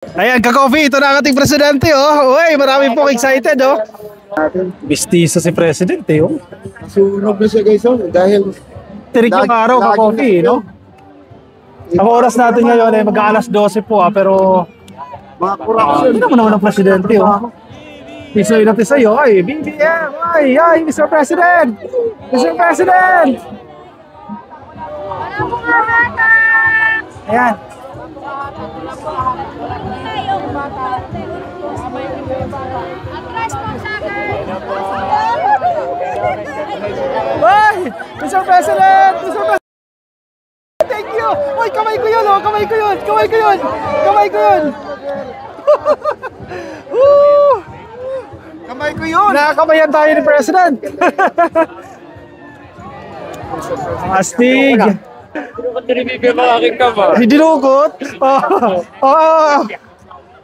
Ayan, ka-coffee, ito na ang ating presidente, oh. Uy, marami pong excited, oh. Bistiso si presidente, oh. Sunog na siya guys, oh, dahil Tirik yung araw, ka-coffee, no? Ang oras natin ngayon ay mag-aalas 12 po, pero mga corruption. hindi naman ang presidente, oh. Pisoy natin sa'yo, ay, BBM, ay, Mr. President! Mr. President! Ayan. Ay! Mr. President! Mr. President! Thank you! Uy, kamay ko yun, oh! Kamay ko yun! Kamay ko yun! Kamay ko yun! Woo! Kamay ko yun! Nakakamayan tayo ni President! Astig! Dinukot ni Bibi mga aking kamay. Dinukot? Oo!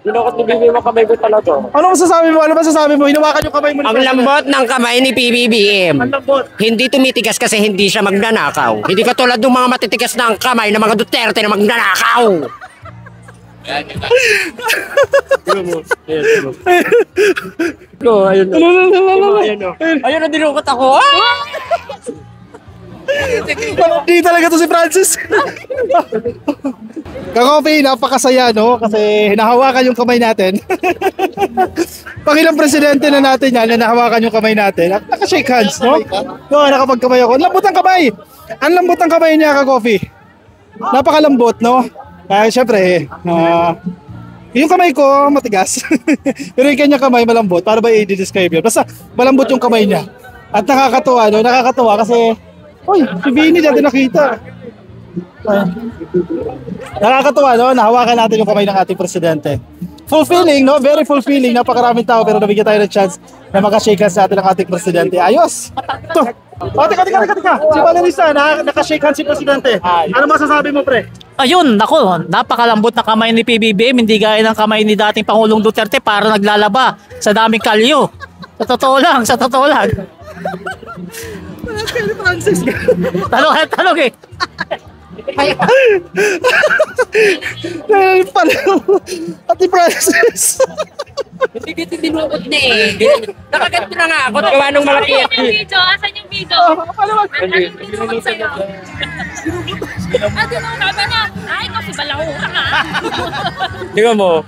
Dinukot ni Bibi mga kamay ko talaga. Ano masasabi mo? Ano masasabi mo? Hinawakan yung kamay mo ni Ang President. lambot ng kamay ni PBBM. Ang lambot. Hindi tumitigas kasi hindi siya magnanakaw. Hindi katulad ng mga matitigas ng kamay ng mga Duterte na magnanakaw. Ayun na. Ayun na dinukot ako. Hindi talaga to si Francis. Ka-coffee, napakasaya, no? Kasi hinahawakan yung kamay natin. Pangilang presidente na natin yan, na nahawakan yung kamay natin. Naka-shake hands, no? No, nakapagkamay ako. Ang lambot ng kamay! Ang lambot ng kamay niya, ka-coffee. Napakalambot, no? Kaya syempre, yung kamay ko matigas. Pero yung kanya kamay malambot. Para ba i-describe yun? Basta malambot yung kamay niya. At nakakatuwa, no? Nakakatuwa kasi uy, si Vinny dyan nakita. Nakakatuwa, no? Nahawakan natin yung kamay ng ating presidente. Fulfilling, no? Very fulfilling. Napakaraming tao pero nabigyan tayo ng chance na makashake hands natin ng ating presidente. Ayos! Ito. Oh, teka. Si Valerista, nakashake hands si presidente. Ano masasabi mo, pre? Ayun, nako, napakalambot na kamay ni PBBM, hindi gaya ng kamay ni dating Pangulong Duterte para naglalaba sa daming kalyo. Sa totoo lang. Francis. Tanong eh. Ate Francis. Hindi dito dinukot na eh. Nakaganto na nga ako. Gawa nung malaki. Asan yung video? Asan yung video sa'yo? Tinunod ka na. Ay, ikaw si Balahura ka. Tingnan mo.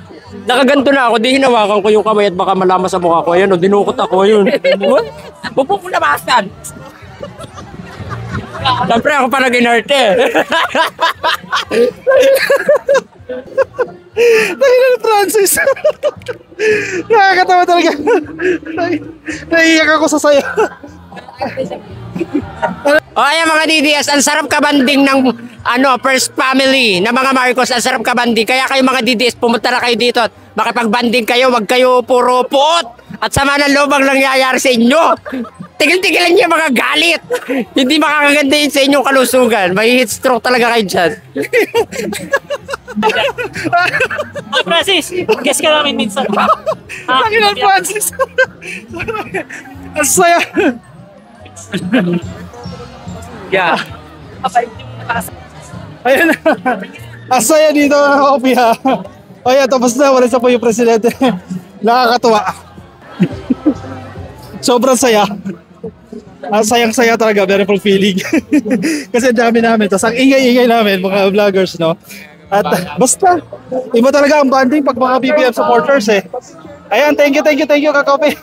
Nakaganto na ako. Di hinawakan ko yung kamay at baka malaman sa mukha ko. Ayan o, dinukot ako yun. Bubuk mo nabasan. Siyempre ako pa nag-inerte. Nakina ni Francis. Nakakatawa talaga. Naiiyak ako sa saya. O ayan mga DDS, ang sarap kabanding ng first family na mga Marcos. Ang sarap kabanding. Kaya kayo mga DDS, pumunta na kayo dito at makipagbanding kayo. Wag kayo puro puot at sama ng loob ang nangyayari sa inyo. Tigil-tigilan niyo mga galit. Hindi makakaganda yun sa inyong kalusugan. May heat stroke talaga kayo dyan. Ay, Francis, guess ka namin minsan. Nakina ni Francis. Ang saya. Yeah. Ayan na. Ang saya dito ng coffee, ha. O yan, tapos na. Wala sa po yung presidente. Nakakatuwa. Sobrang saya. Ang sayang-saya talaga, very fulfilling. Kasi ang dami namin. Tapos ang ingay-ingay namin, mga vloggers, no? At basta, iba talaga ang bonding pag mga BBM supporters, eh. Ayan, thank you, ka-coffee.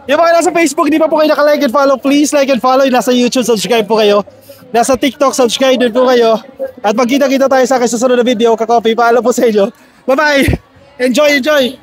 Yung mga nasa Facebook, di pa po kayo naka-like and follow, please like and follow. Nasa YouTube, subscribe po kayo. Nasa TikTok, subscribe din po kayo. At magkita-kita tayo sa susunod na video, ka-coffee. Paalam po sa inyo. Bye-bye! Enjoy!